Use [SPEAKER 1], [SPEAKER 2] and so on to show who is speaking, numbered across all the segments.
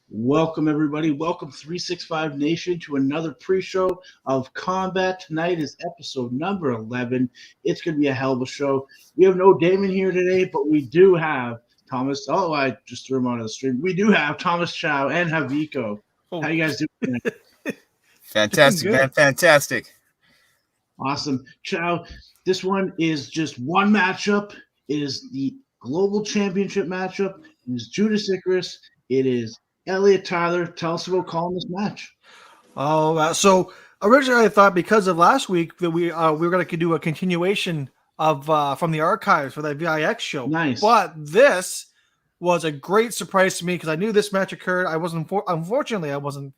[SPEAKER 1] Welcome, everybody. Welcome, 365 Nation, to another pre show of Combat. Tonight is episode number 11. It's going to be a hell of a show. We have no Damon here today, but we do have Thomas. Oh, I just threw him out of the stream. We do have Thomas Chow and Haviko. How you guys doing tonight?
[SPEAKER 2] Fantastic, man. Fantastic.
[SPEAKER 1] Awesome. Chow, this one is just one matchup. It is the Global Championship matchup. It is Judas Icarus. It is Elliot Tyler. Tell us about calling this match.
[SPEAKER 3] So originally I thought because of last week that we were going to do a continuation of from the archives for that VIX show.
[SPEAKER 1] Nice.
[SPEAKER 3] But this was a great surprise to me because I knew this match occurred. Unfortunately, I wasn't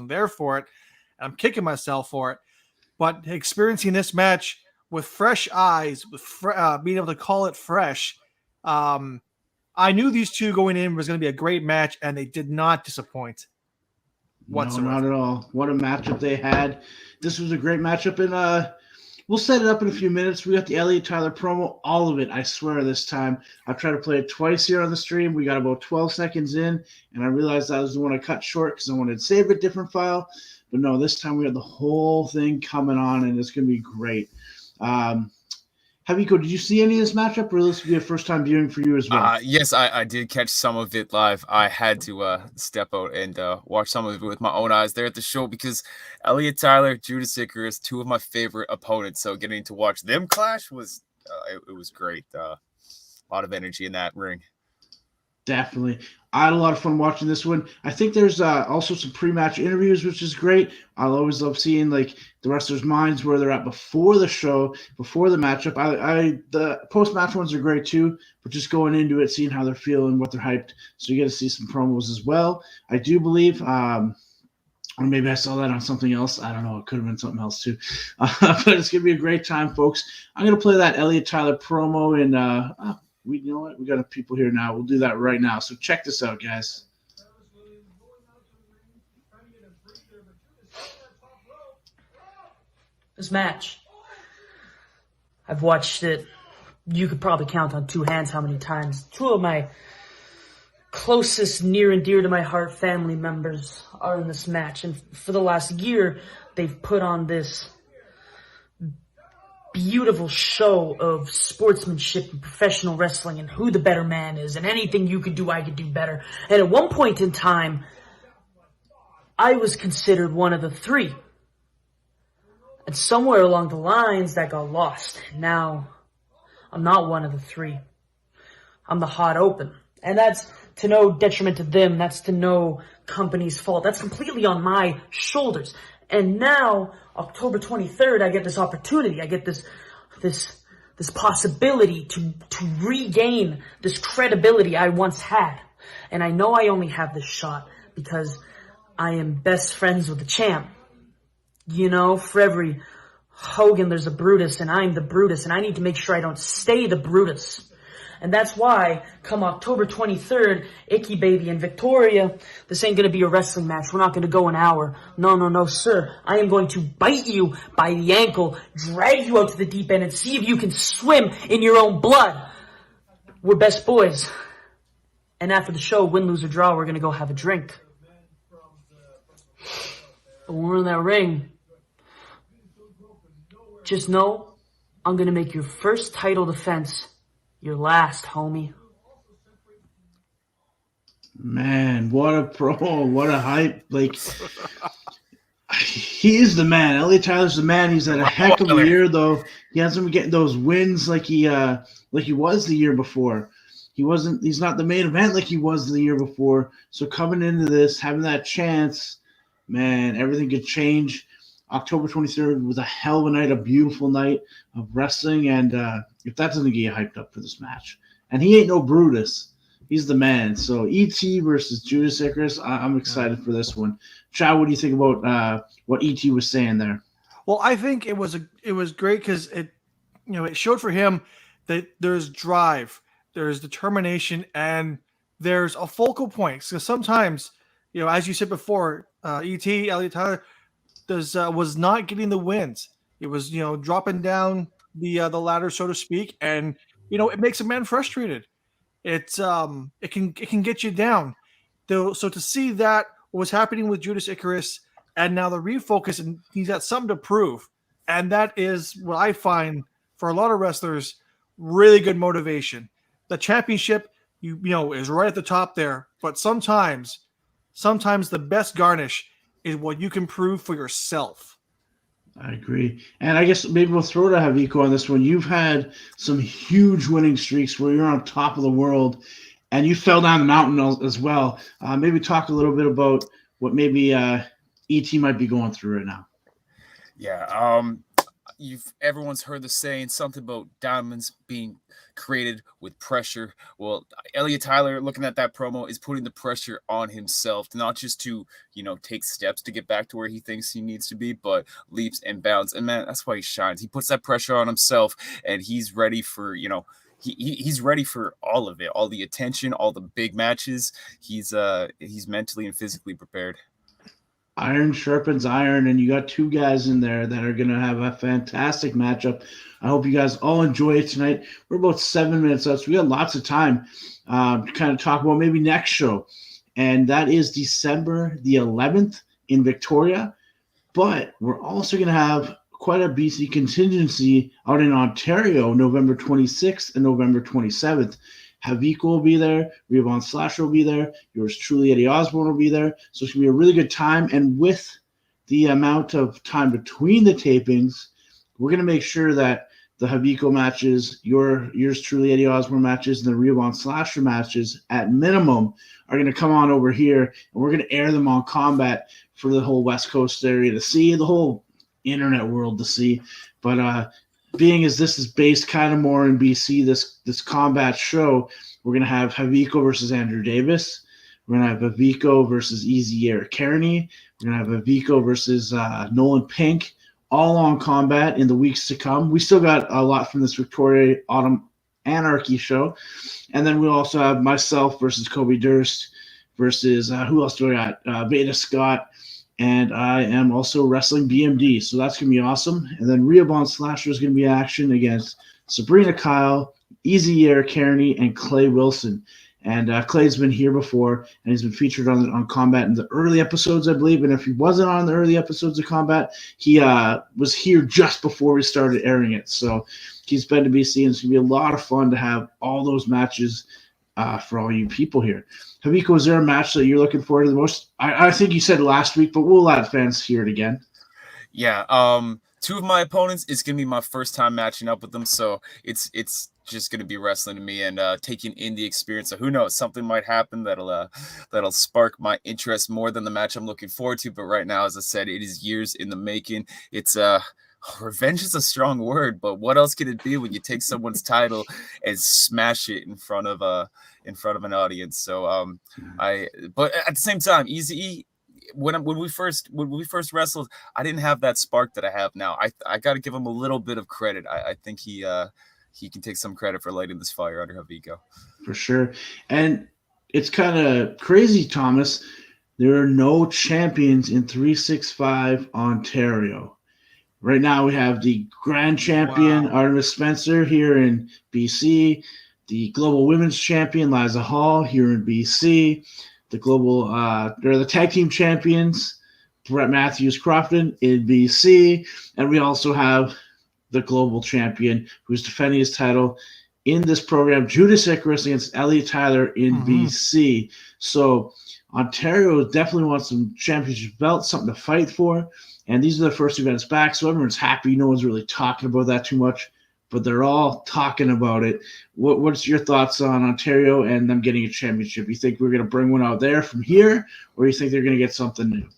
[SPEAKER 3] there for it. I'm kicking myself for it. But experiencing this match with fresh eyes, with being able to call it fresh, I knew these two going in was going to be a great match, and they did not disappoint whatsoever.
[SPEAKER 1] No, not at all. What a matchup they had. This was a great matchup, and we'll set it up in a few minutes. We got the Elliot Tyler promo, all of it, I swear, this time. I've tried to play it twice here on the stream. We got about 12 seconds in, and I realized that was the one I cut short because I wanted to save a different file. But no, this time we got the whole thing coming on, and it's going to be great. Haviko, did you see any of this matchup, or will this be a first-time viewing for you as well?
[SPEAKER 2] Yes, I did catch some of it live. I had to step out and watch some of it with my own eyes there at the show because Elliot Tyler, Judas Icarus, two of my favorite opponents. So getting to watch them clash was it was great. A lot of energy in that ring.
[SPEAKER 1] Definitely. I had a lot of fun watching this one. I think there's also some pre-match interviews, which is great. I always love seeing like the wrestlers' minds where they're at before the show, before the matchup. The post-match ones are great too, but just going into it, seeing how they're feeling, what they're hyped. So you get to see some promos as well. I do believe, or maybe I saw that on something else. I don't know. It could have been something else too. But it's gonna be a great time, folks. I'm gonna play that Elliot Tyler promo and. You know what? We got people here now. We'll do that right now. So check this out, guys.
[SPEAKER 4] This match, I've watched it. You could probably count on two hands how many times. Two of my closest, near and dear to my heart family members are in this match. And for the last year, they've put on this beautiful show of sportsmanship and professional wrestling and who the better man is and anything you could do, I could do better. And at one point in time, I was considered one of the three. And somewhere along the lines that got lost. Now, I'm not one of the three. I'm the hot open. And that's to no detriment to them. That's to no company's fault. That's completely on my shoulders. And now, October 23rd, I get this opportunity. I get this possibility to regain this credibility I once had. And I know I only have this shot because I am best friends with the champ. You know, for every Hogan, there's a Brutus, and I'm the Brutus, and I need to make sure I don't stay the Brutus. And that's why, come October 23rd, Icky Baby and Victoria, this ain't going to be a wrestling match. We're not going to go an hour. No, sir. I am going to bite you by the ankle, drag you out to the deep end, and see if you can swim in your own blood. We're best boys. And after the show, win, lose, or draw, we're going to go have a drink. But when we're in that ring, just know I'm going to make your first title defense your last, homie.
[SPEAKER 1] Man, what a promo. What a hype. Like, he is the man. Elliot Tyler's the man. He's had a heck of a year, though. He hasn't been getting those wins like he was the year before. He's not the main event like he was the year before. So coming into this, having that chance, man, everything could change. October 23rd was a hell of a night, a beautiful night of wrestling, and if that doesn't get you hyped up for this match. And he ain't no Brutus. He's the man. So E.T. versus Judas Icarus, I'm excited for this one. Chow, what do you think about what E.T. was saying there?
[SPEAKER 3] Well, I think it was great because it showed for him that there's drive, there's determination, and there's a focal point. So sometimes, as you said before, E.T. Elliot Tyler was not getting the wins. It was dropping down the ladder, so to speak, and it makes a man frustrated. It can get you down, So to see that what was happening with Judas Icarus, and now the refocus, and he's got something to prove, and that is what I find for a lot of wrestlers really good motivation. The championship, you know, is right at the top there, but sometimes the best garnish is what you can prove for yourself.
[SPEAKER 1] I agree. And I guess maybe we'll throw to Haviko on this one. You've had some huge winning streaks where you're on top of the world and you fell down the mountain as well. Maybe talk a little bit about what maybe ET might be going through right now.
[SPEAKER 2] Yeah. Everyone's heard the saying something about diamonds being created with pressure. Well, Elliot Tyler, looking at that promo, is putting the pressure on himself, not just to, take steps to get back to where he thinks he needs to be, but leaps and bounds. And man, that's why he shines. He puts that pressure on himself, and he's ready for, he's ready for all of it, all the attention, all the big matches. He's mentally and physically prepared.
[SPEAKER 1] Iron sharpens iron, and you got two guys in there that are going to have a fantastic matchup. I hope you guys all enjoy it tonight. We're about 7 minutes out, so we got lots of time to kind of talk about maybe next show, and that is December the 11th in Victoria. But we're also going to have quite a BC contingency out in Ontario, November 26th and November 27th. Haviko will be there. Revon Slasher will be there. Yours truly, Eddie Osborne, will be there. So it's going to be a really good time. And with the amount of time between the tapings, we're going to make sure that the Haviko matches, yours truly, Eddie Osborne matches, and the Revon Slasher matches, at minimum, are going to come on over here. And we're going to air them on Combat for the whole West Coast area to see, the whole internet world to see. But being as this is based kind of more in BC, this Combat show, we're going to have Haviko versus Andrew Davis. We're going to have Haviko versus Easy Air Kearney. We're going to have Haviko versus Nolan Pink, all on Combat in the weeks to come. We still got a lot from this Victoria Autumn Anarchy show. And then we'll also have myself versus Kobe Durst versus, who else do I got? Beta Scott. And I am also wrestling BMD, so that's going to be awesome. And then Revon Slasher is going to be action against Sabrina Kyle, Easy Air Kearney, and Clay Wilson. And Clay's been here before, and he's been featured on Combat in the early episodes, I believe. And if he wasn't on the early episodes of Combat, he was here just before we started airing it. So he's been to BC, and it's going to be a lot of fun to have all those matches for all you people here. Haviko, is there a match that you're looking forward to the most? I think you said last week, but we'll let fans hear it again.
[SPEAKER 2] Yeah, two of my opponents is going to be my first time matching up with them, so it's just going to be wrestling to me and taking in the experience. So who knows, something might happen that'll spark my interest more than the match I'm looking forward to. But right now, as I said, it is years in the making. It's revenge is a strong word, but what else could it be when you take someone's title and smash it in front of an audience? So but at the same time, Easy, when we first wrestled, I didn't have that spark that I have now. I got to give him a little bit of credit. I think he can take some credit for lighting this fire under Haviko.
[SPEAKER 1] For sure. And it's kind of crazy, Thomas. There are no champions in 365 Ontario. Right now we have the grand champion, Artemis Spencer, here in BC, the global women's champion, Liza Hall, here in BC, the global the tag team champions, Brett Matthews Crofton, in BC, and we also have the global champion who's defending his title in this program, Judas Icarus against Elliot Tyler in BC. So Ontario definitely wants some championship belts, something to fight for. And these are the first events back, so everyone's happy. No one's really talking about that too much, but they're all talking about it. What's your thoughts on Ontario and them getting a championship? You think we're going to bring one out there from here, or you think they're going to get something new?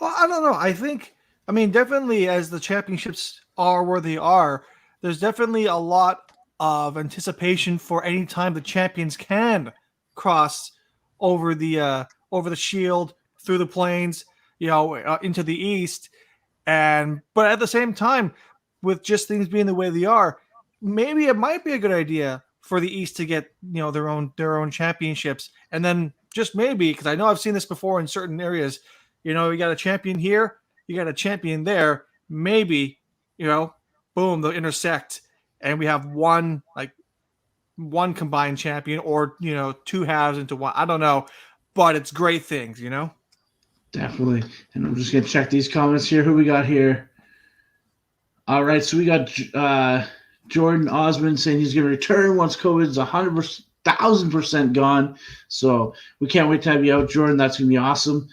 [SPEAKER 3] Well, I don't know. Definitely as the championships are where they are, there's definitely a lot of anticipation for any time the champions can cross over the shield, through the plains, into the east. But at the same time, with just things being the way they are, maybe it might be a good idea for the East to get their own championships, and then just maybe, because I know I've seen this before in certain areas, you got a champion here, you got a champion there, maybe boom, they'll intersect, and we have one combined champion, or two halves into one. I don't know, but it's great things, you know?
[SPEAKER 1] Definitely. And I'm just going to check these comments here. Who we got here? All right, so we got Jordan Osmond saying he's going to return once COVID's 1,000% gone. So we can't wait to have you out, Jordan. That's going to be awesome.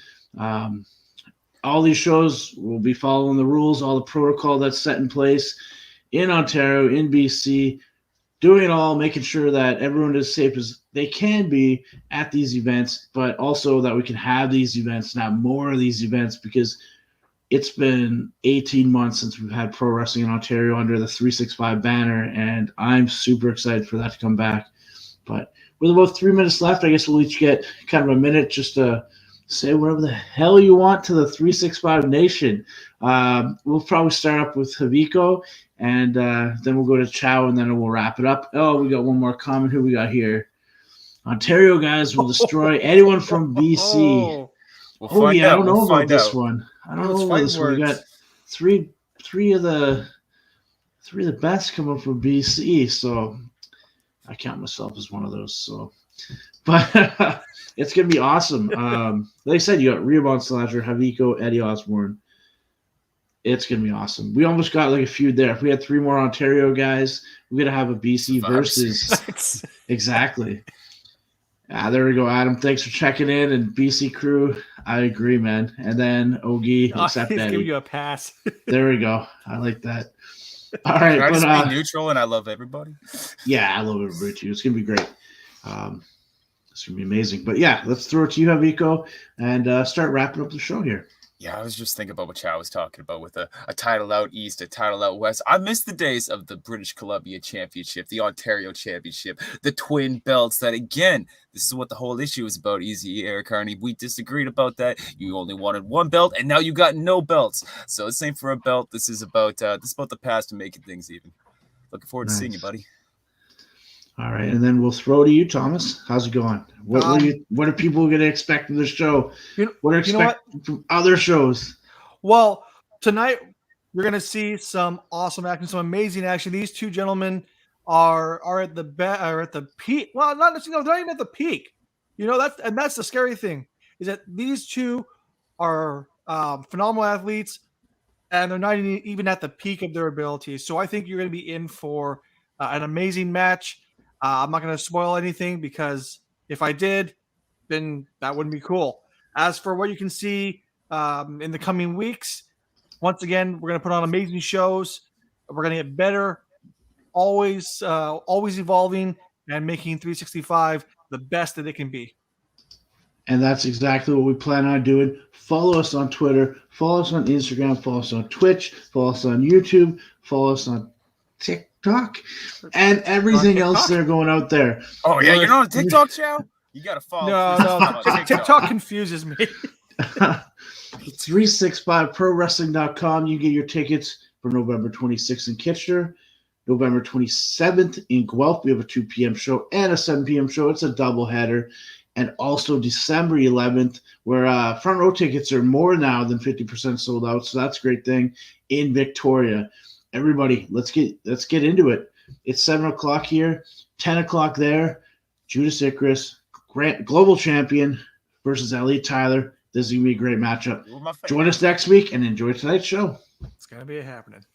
[SPEAKER 1] All these shows will be following the rules, all the protocol that's set in place in Ontario, in BC, doing it all, making sure that everyone is safe as they can be at these events, but also that we can have these events and have more of these events, because it's been 18 months since we've had pro wrestling in Ontario under the 365 banner, and I'm super excited for that to come back. But with about 3 minutes left, I guess we'll each get kind of a minute just to say whatever the hell you want to the 365 Nation. We'll probably start up with Haviko, and then we'll go to Chow, and then we'll wrap it up. Oh, we got one more comment. Who we got here? Ontario guys will destroy anyone from BC.
[SPEAKER 2] We'll
[SPEAKER 1] I don't know
[SPEAKER 2] we'll
[SPEAKER 1] about this one. I don't know about this one. We got three of the best coming from BC, so I count myself as one of those. So, but it's gonna be awesome. Like I said, you got Rebound Slasher, Haviko, Eddie Osborne. It's gonna be awesome. We almost got like a feud there. If we had 3 more Ontario guys, we're gonna have a BC versus. Exactly. There we go, Adam. Thanks for checking in. And BC crew, I agree, man. And then Ogie, except
[SPEAKER 3] he's
[SPEAKER 1] Eddie.
[SPEAKER 3] giving you a pass.
[SPEAKER 1] There we go. I like that. All right,
[SPEAKER 2] Can I just be neutral and I love everybody?
[SPEAKER 1] Yeah, I love everybody too. It's gonna be great. It's gonna be amazing. But yeah, let's throw it to you, Haviko, and start wrapping up the show here.
[SPEAKER 2] Yeah, I was just thinking about what Chow was talking about with a title out east, a title out west. I miss the days of the British Columbia Championship, the Ontario Championship, the twin belts. That, again, this is what the whole issue is about. Easy, Eric Carney. We disagreed about that. You only wanted 1 belt, and now you got no belts. So this ain't for a belt. This is about the past and making things even. Looking forward to seeing you, buddy.
[SPEAKER 1] All right, and then we'll throw to you, Thomas. How's it going? What are people going to expect from the show? What are expecting from other shows?
[SPEAKER 3] Well, tonight you're going to see some awesome action, some amazing action. These 2 gentlemen are at the peak. Well, not necessarily, they're not even at the peak. You know, that's the scary thing, is that these 2 are phenomenal athletes, and they're not even at the peak of their abilities. So I think you're going to be in for an amazing match. I'm not going to spoil anything, because if I did, then that wouldn't be cool. As for what you can see in the coming weeks, once again, we're going to put on amazing shows. We're going to get better, always evolving and making 365 the best that it can be.
[SPEAKER 1] And that's exactly what we plan on doing. Follow us on Twitter, follow us on Instagram, follow us on Twitch, follow us on YouTube, follow us on TikTok, and everything else they're going out there.
[SPEAKER 2] Oh, yeah, you're not on TikTok, Chow? You got to follow.
[SPEAKER 3] No. TikTok confuses me.
[SPEAKER 1] 365prowrestling.com. You get your tickets for November 26th in Kitchener, November 27th in Guelph. We have a 2 p.m. show and a 7 p.m. show. It's a doubleheader. And also December 11th, where front row tickets are more now than 50% sold out. So that's a great thing in Victoria. Everybody, let's get into it. It's 7 o'clock here, 10 o'clock there. Judas Icarus, global champion, versus Elliot Tyler. This is going to be a great matchup. Join us next week and enjoy tonight's show.
[SPEAKER 3] It's going to be happening.